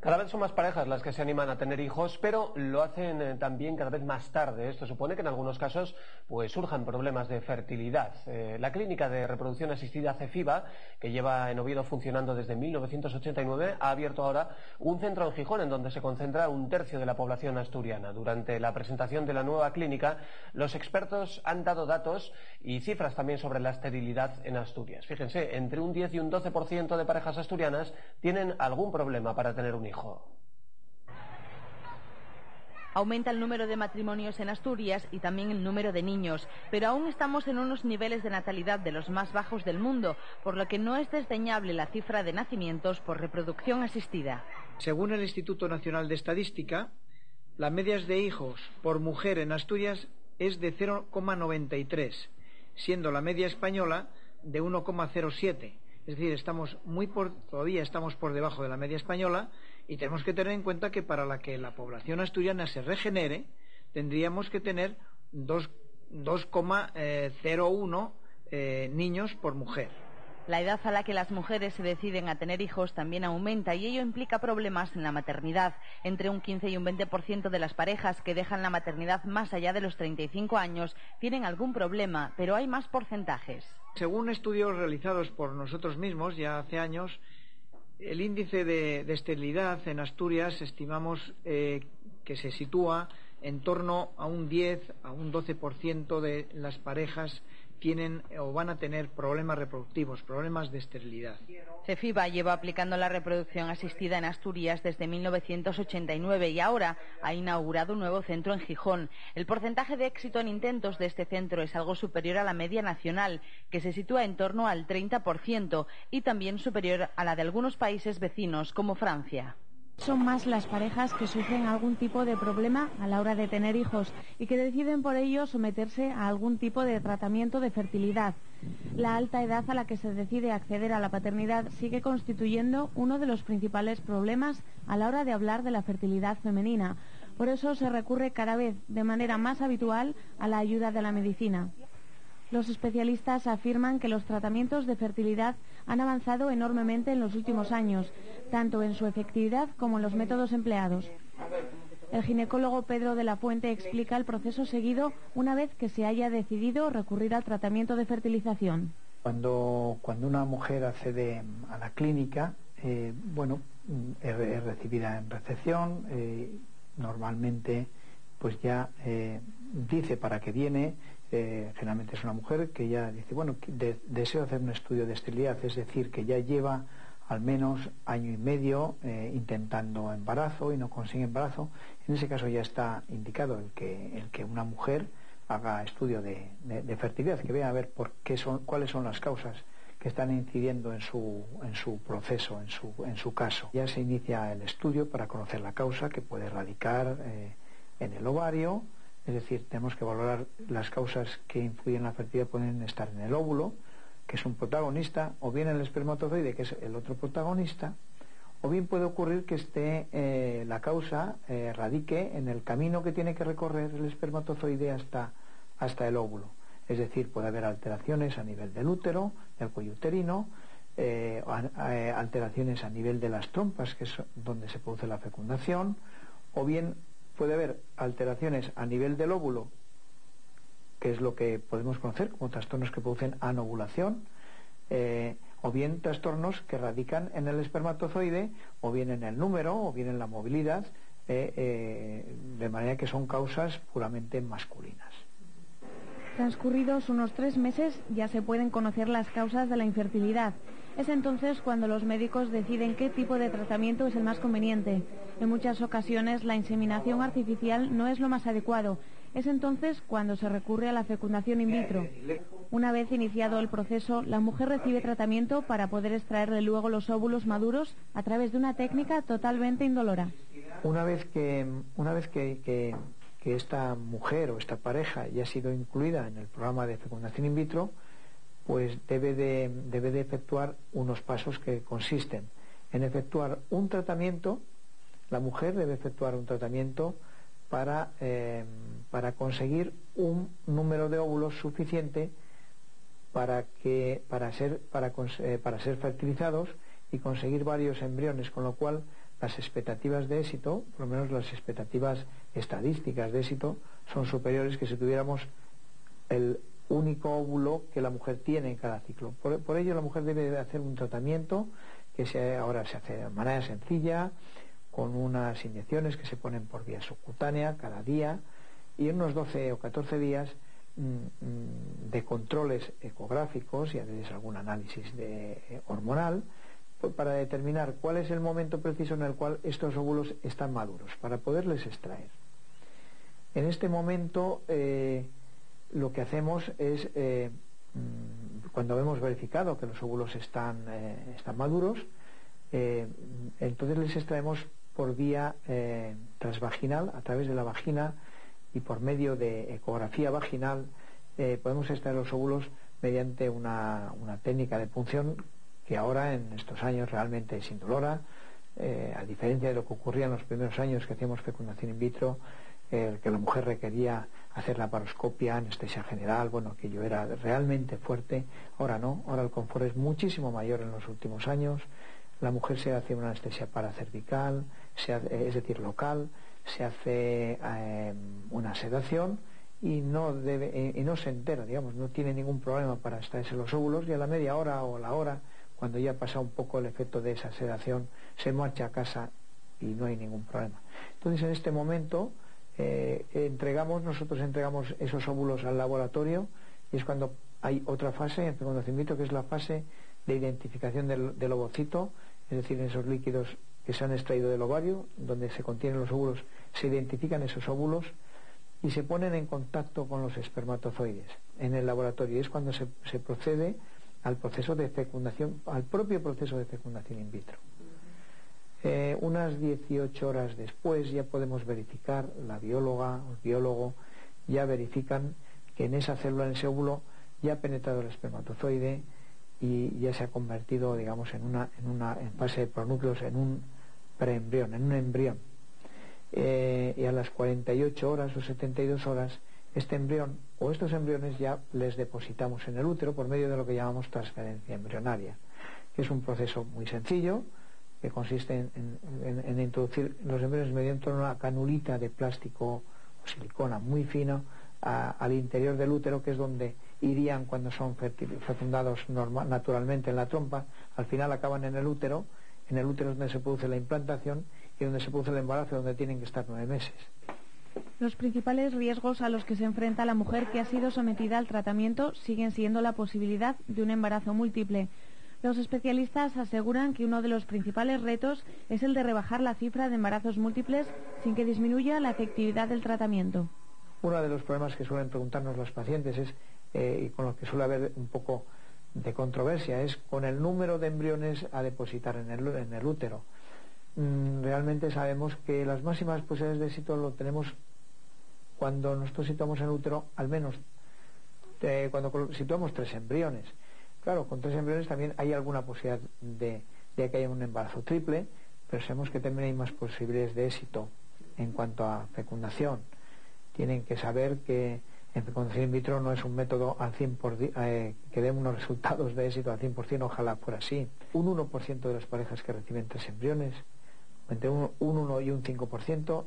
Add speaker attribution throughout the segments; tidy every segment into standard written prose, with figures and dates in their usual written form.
Speaker 1: Cada vez son más parejas las que se animan a tener hijos, pero lo hacen también cada vez más tarde. Esto supone que en algunos casos pues surjan problemas de fertilidad. La clínica de reproducción asistida CEFIBA, que lleva en Oviedo funcionando desde 1989, ha abierto ahora un centro en Gijón en donde se concentra un tercio de la población asturiana. Durante la presentación de la nueva clínica, los expertos han dado datos y cifras también sobre la esterilidad en Asturias. Fíjense, entre un 10 y un 12% de parejas asturianas tienen algún problema para tener un hijo.
Speaker 2: Aumenta el número de matrimonios en Asturias y también el número de niños, pero aún estamos en unos niveles de natalidad de los más bajos del mundo, por lo que no es desdeñable la cifra de nacimientos por reproducción asistida.
Speaker 3: Según el Instituto Nacional de Estadística, la media de hijos por mujer en Asturias es de 0,93, siendo la media española de 1,07. Es decir, todavía estamos por debajo de la media española y tenemos que tener en cuenta que para que la población asturiana se regenere tendríamos que tener 2,01 niños por mujer.
Speaker 2: La edad a la que las mujeres se deciden a tener hijos también aumenta y ello implica problemas en la maternidad. Entre un 15 y un 20% de las parejas que dejan la maternidad más allá de los 35 años tienen algún problema, pero hay más porcentajes.
Speaker 3: Según estudios realizados por nosotros mismos ya hace años, el índice de esterilidad en Asturias estimamos que se sitúa en torno a un 10 a un 12% de las parejas tienen o van a tener problemas reproductivos, problemas de esterilidad.
Speaker 2: CEFIBA lleva aplicando la reproducción asistida en Asturias desde 1989 y ahora ha inaugurado un nuevo centro en Gijón. El porcentaje de éxito en intentos de este centro es algo superior a la media nacional, que se sitúa en torno al 30%, y también superior a la de algunos países vecinos, como Francia.
Speaker 4: Son más las parejas que sufren algún tipo de problema a la hora de tener hijos y que deciden por ello someterse a algún tipo de tratamiento de fertilidad. La alta edad a la que se decide acceder a la paternidad sigue constituyendo uno de los principales problemas a la hora de hablar de la fertilidad femenina. Por eso se recurre cada vez de manera más habitual a la ayuda de la medicina. Los especialistas afirman que los tratamientos de fertilidad han avanzado enormemente en los últimos años, tanto en su efectividad como en los métodos empleados. El ginecólogo Pedro de la Fuente explica el proceso seguido una vez que se haya decidido recurrir al tratamiento de fertilización.
Speaker 5: Cuando una mujer accede a la clínica, es recibida en recepción, normalmente pues ya dice para qué viene. Generalmente es una mujer que ya dice, deseo hacer un estudio de esterilidad, es decir, que ya lleva al menos año y medio intentando embarazo y no consigue embarazo. En ese caso ya está indicado el que una mujer haga estudio de fertilidad, que vea a ver cuáles son las causas que están incidiendo en su proceso, en su caso. Ya se inicia el estudio para conocer la causa que puede radicar en el ovario. Es decir, tenemos que valorar las causas que influyen en la fertilidad. Pueden estar en el óvulo, que es un protagonista, o bien en el espermatozoide, que es el otro protagonista, o bien puede ocurrir que la causa radique en el camino que tiene que recorrer el espermatozoide hasta el óvulo. Es decir, puede haber alteraciones a nivel del útero, del cuello uterino, alteraciones a nivel de las trompas, que es donde se produce la fecundación, o bien puede haber alteraciones a nivel del óvulo, que es lo que podemos conocer como trastornos que producen anovulación, o bien trastornos que radican en el espermatozoide, o bien en el número, o bien en la movilidad, de manera que son causas puramente masculinas.
Speaker 4: Transcurridos unos 3 meses ya se pueden conocer las causas de la infertilidad. Es entonces cuando los médicos deciden qué tipo de tratamiento es el más conveniente. En muchas ocasiones la inseminación artificial no es lo más adecuado. Es entonces cuando se recurre a la fecundación in vitro. Una vez iniciado el proceso, la mujer recibe tratamiento para poder extraerle luego los óvulos maduros a través de una técnica totalmente indolora.
Speaker 5: Una vez que esta mujer o esta pareja ya ha sido incluida en el programa de fecundación in vitro, pues debe de efectuar unos pasos que consisten en efectuar un tratamiento. La mujer debe efectuar un tratamiento para conseguir un número de óvulos suficiente para ser fertilizados y conseguir varios embriones, con lo cual las expectativas de éxito, por lo menos las expectativas estadísticas de éxito, son superiores que si tuviéramos el único óvulo que la mujer tiene en cada ciclo. Por ello la mujer debe hacer un tratamiento que ahora se hace de manera sencilla, con unas inyecciones que se ponen por vía subcutánea cada día, y en unos 12 o 14 días de controles ecográficos y a veces algún análisis hormonal, para determinar cuál es el momento preciso en el cual estos óvulos están maduros, para poderles extraer. En este momento lo que hacemos es, cuando hemos verificado que los óvulos están maduros, entonces les extraemos por vía transvaginal, a través de la vagina, y por medio de ecografía vaginal podemos extraer los óvulos mediante una técnica de punción que ahora en estos años realmente es indolora, a diferencia de lo que ocurría en los primeros años que hacíamos fecundación in vitro, que la mujer requería hacer la laparoscopia, anestesia general, bueno, aquello era realmente fuerte. Ahora no, ahora el confort es muchísimo mayor en los últimos años. La mujer se hace una anestesia paracervical, es decir, local, se hace una sedación y no se entera, digamos, no tiene ningún problema para extraerse los óvulos, y a la media hora o la hora, cuando ya pasa un poco el efecto de esa sedación, se marcha a casa y no hay ningún problema. Entonces, en este momento nosotros entregamos esos óvulos al laboratorio, y es cuando hay otra fase en fecundación in vitro, que es la fase de identificación del ovocito, es decir, en esos líquidos que se han extraído del ovario, donde se contienen los óvulos, se identifican esos óvulos y se ponen en contacto con los espermatozoides en el laboratorio. Y es cuando se procede al proceso de fecundación, al propio proceso de fecundación in vitro. Unas 18 horas después ya podemos verificar, la bióloga o el biólogo ya verifican que en esa célula, en ese óvulo, ya ha penetrado el espermatozoide y ya se ha convertido, digamos, en fase de pronúcleos, en un preembrión, en un embrión. Y a las 48 horas o 72 horas, este embrión o estos embriones ya les depositamos en el útero por medio de lo que llamamos transferencia embrionaria, que es un proceso muy sencillo, que consiste en introducir los embriones mediante una canulita de plástico o silicona muy fino al interior del útero, que es donde irían cuando son fecundados naturalmente en la trompa. Al final acaban en el útero es donde se produce la implantación y donde se produce el embarazo, donde tienen que estar 9 meses.
Speaker 4: Los principales riesgos a los que se enfrenta la mujer que ha sido sometida al tratamiento siguen siendo la posibilidad de un embarazo múltiple. Los especialistas aseguran que uno de los principales retos es el de rebajar la cifra de embarazos múltiples sin que disminuya la efectividad del tratamiento.
Speaker 5: Uno de los problemas que suelen preguntarnos los pacientes es, y con lo que suele haber un poco de controversia, es con el número de embriones a depositar en el útero. Realmente sabemos que las máximas posibilidades de éxito lo tenemos cuando nosotros situamos en el útero, al menos cuando situamos 3 embriones. Claro, con 3 embriones también hay alguna posibilidad de que haya un embarazo triple, pero sabemos que también hay más posibilidades de éxito en cuanto a fecundación. Tienen que saber que en fecundación in vitro no es un método al 100%, que dé unos resultados de éxito al 100%, ojalá fuera así. Un 1% de las parejas que reciben 3 embriones, entre un 1 y un 5%,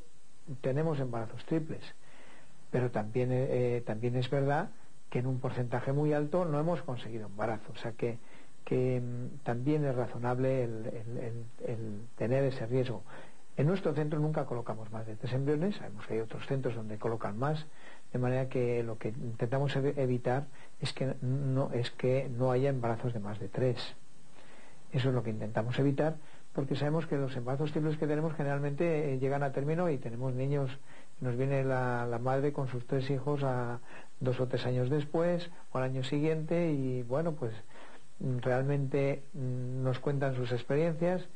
Speaker 5: tenemos embarazos triples. Pero también es verdad que en un porcentaje muy alto no hemos conseguido embarazo. O sea que también es razonable el tener ese riesgo. En nuestro centro nunca colocamos más de 3 embriones, sabemos que hay otros centros donde colocan más, de manera que lo que intentamos evitar es que no haya embarazos de más de 3. Eso es lo que intentamos evitar, porque sabemos que los embarazos triples que tenemos generalmente llegan a término y tenemos niños, nos viene la madre con sus 3 hijos a 2 o 3 años después o al año siguiente, y bueno, pues realmente nos cuentan sus experiencias.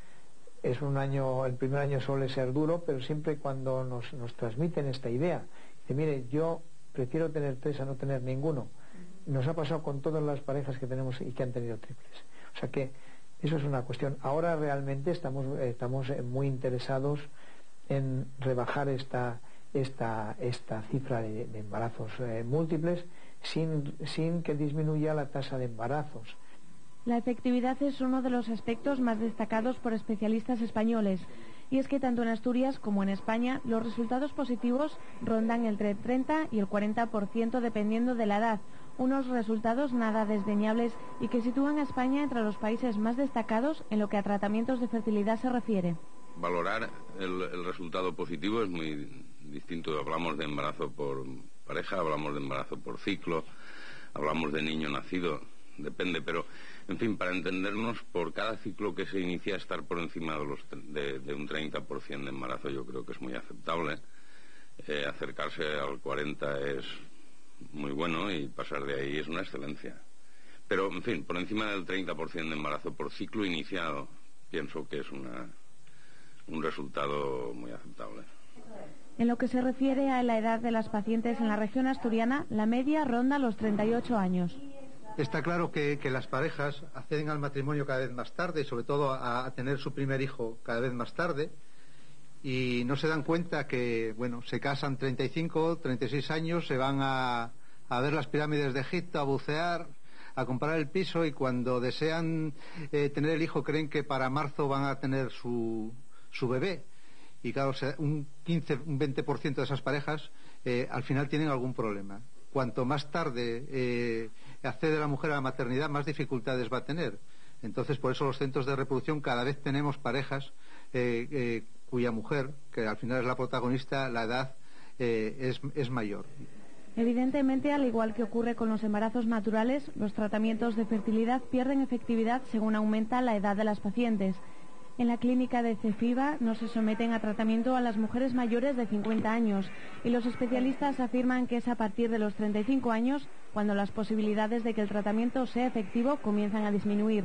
Speaker 5: Es el primer año suele ser duro, pero siempre cuando nos transmiten esta idea, dice, mire, yo prefiero tener 3 a no tener ninguno. Nos ha pasado con todas las parejas que tenemos y que han tenido triples. O sea que eso es una cuestión. Ahora realmente estamos muy interesados en rebajar esta cifra de embarazos múltiples sin que disminuya la tasa de embarazos.
Speaker 4: La efectividad es uno de los aspectos más destacados por especialistas españoles. Y es que tanto en Asturias como en España los resultados positivos rondan entre el 30 y el 40% dependiendo de la edad, unos resultados nada desdeñables y que sitúan a España entre los países más destacados en lo que a tratamientos de fertilidad se refiere.
Speaker 6: Valorar el resultado positivo es muy distinto. Hablamos de embarazo por pareja, hablamos de embarazo por ciclo, hablamos de niño nacido, depende, pero en fin, para entendernos, por cada ciclo que se inicia estar por encima de un 30% de embarazo yo creo que es muy aceptable. Acercarse al 40% es muy bueno y pasar de ahí es una excelencia. Pero, en fin, por encima del 30% de embarazo por ciclo iniciado, pienso que es un resultado muy aceptable.
Speaker 4: En lo que se refiere a la edad de las pacientes en la región asturiana, la media ronda los 38 años.
Speaker 7: Está claro que las parejas acceden al matrimonio cada vez más tarde y sobre todo a tener su primer hijo cada vez más tarde y no se dan cuenta que, bueno, se casan 35, 36 años, se van a ver las pirámides de Egipto, a bucear, a comprar el piso y cuando desean tener el hijo creen que para marzo van a tener su bebé. Y claro, un 15, un 20% de esas parejas al final tienen algún problema. Cuanto más tarde accede la mujer a la maternidad, más dificultades va a tener. Entonces, por eso los centros de reproducción cada vez tenemos parejas cuya mujer, que al final es la protagonista, la edad es mayor.
Speaker 4: Evidentemente, al igual que ocurre con los embarazos naturales, los tratamientos de fertilidad pierden efectividad según aumenta la edad de las pacientes. En la clínica de Cefiva no se someten a tratamiento a las mujeres mayores de 50 años y los especialistas afirman que es a partir de los 35 años cuando las posibilidades de que el tratamiento sea efectivo comienzan a disminuir.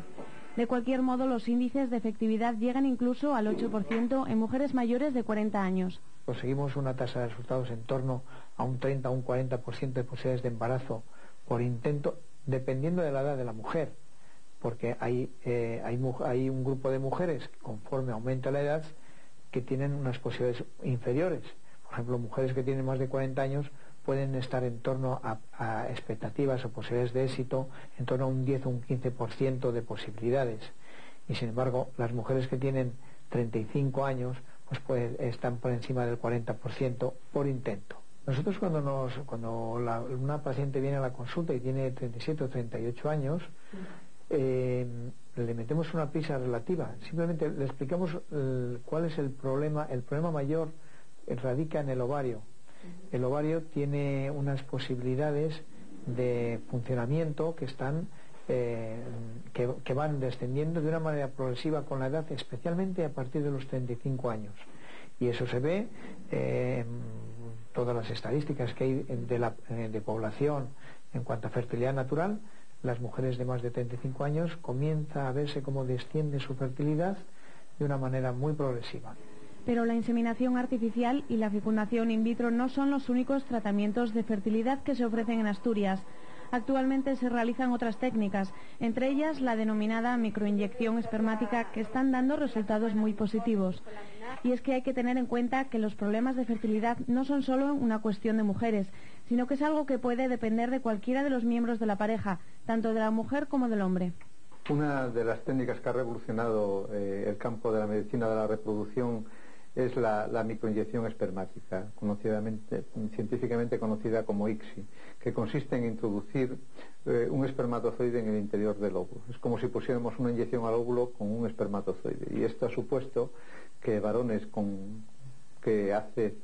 Speaker 4: De cualquier modo, los índices de efectividad llegan incluso al 8% en mujeres mayores de 40 años.
Speaker 5: Conseguimos una tasa de resultados en torno a un 30 o un 40% de posibilidades de embarazo por intento, dependiendo de la edad de la mujer. Porque hay un grupo de mujeres, conforme aumenta la edad, que tienen unas posibilidades inferiores. Por ejemplo, mujeres que tienen más de 40 años pueden estar en torno a expectativas o posibilidades de éxito en torno a un 10 o un 15% de posibilidades. Y sin embargo, las mujeres que tienen 35 años pues están por encima del 40% por intento. Nosotros cuando una paciente viene a la consulta y tiene 37 o 38 años, le metemos una prisa relativa, simplemente le explicamos cuál es el problema. El problema mayor radica en el ovario. El ovario tiene unas posibilidades de funcionamiento que están que van descendiendo de una manera progresiva con la edad, especialmente a partir de los 35 años, y eso se ve en todas las estadísticas que hay de población en cuanto a fertilidad natural. Las mujeres de más de 35 años comienza a verse cómo desciende su fertilidad de una manera muy progresiva.
Speaker 4: Pero la inseminación artificial y la fecundación in vitro no son los únicos tratamientos de fertilidad que se ofrecen en Asturias. Actualmente se realizan otras técnicas, entre ellas la denominada microinyección espermática, que están dando resultados muy positivos. Y es que hay que tener en cuenta que los problemas de fertilidad no son solo una cuestión de mujeres, sino que es algo que puede depender de cualquiera de los miembros de la pareja, tanto de la mujer como del hombre.
Speaker 7: Una de las técnicas que ha revolucionado el campo de la medicina de la reproducción es la microinyección espermática, científicamente conocida como ICSI, que consiste en introducir un espermatozoide en el interior del óvulo. Es como si pusiéramos una inyección al óvulo con un espermatozoide. Y esto ha supuesto que varones que hace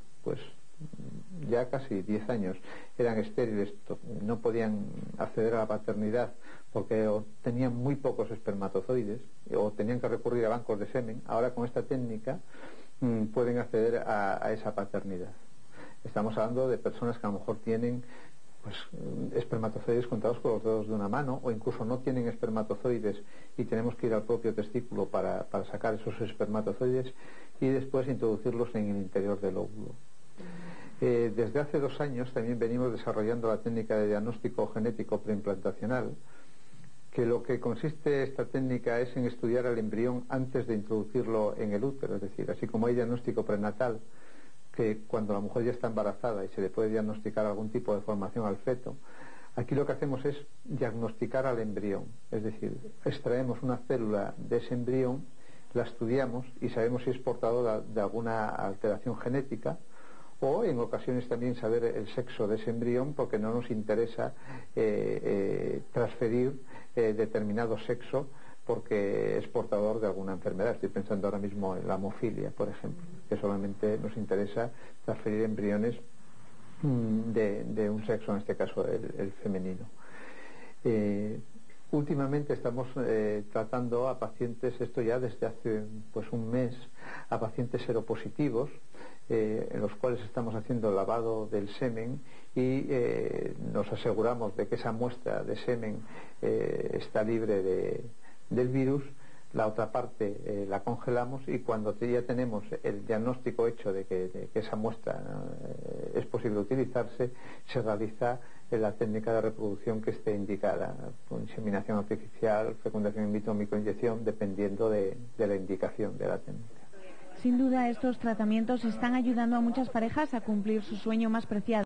Speaker 7: ya casi 10 años eran estériles, no podían acceder a la paternidad porque tenían muy pocos espermatozoides o tenían que recurrir a bancos de semen, ahora con esta técnica pueden acceder a esa paternidad. Estamos hablando de personas que a lo mejor tienen espermatozoides contados con los dedos de una mano, o incluso no tienen espermatozoides y tenemos que ir al propio testículo para sacar esos espermatozoides y después introducirlos en el interior del óvulo. Desde hace 2 años también venimos desarrollando la técnica de diagnóstico genético preimplantacional, que lo que consiste esta técnica es en estudiar al embrión antes de introducirlo en el útero. Es decir, así como hay diagnóstico prenatal, que cuando la mujer ya está embarazada y se le puede diagnosticar algún tipo de formación al feto, aquí lo que hacemos es diagnosticar al embrión. Es decir, extraemos una célula de ese embrión, la estudiamos y sabemos si es portador de alguna alteración genética, o en ocasiones también saber el sexo de ese embrión, porque no nos interesa transferir determinado sexo porque es portador de alguna enfermedad. Estoy pensando ahora mismo en la hemofilia, por ejemplo, que solamente nos interesa transferir embriones de un sexo, en este caso el femenino. Últimamente estamos tratando a pacientes, esto ya desde hace un mes, a pacientes seropositivos, en los cuales estamos haciendo lavado del semen y nos aseguramos de que esa muestra de semen está libre del virus. La otra parte la congelamos, y cuando ya tenemos el diagnóstico hecho de que esa muestra es posible utilizarse, se realiza la técnica de reproducción que esté indicada, con inseminación artificial, fecundación in vitro, microinyección, dependiendo de la indicación de la técnica.
Speaker 4: Sin duda, estos tratamientos están ayudando a muchas parejas a cumplir su sueño más preciado.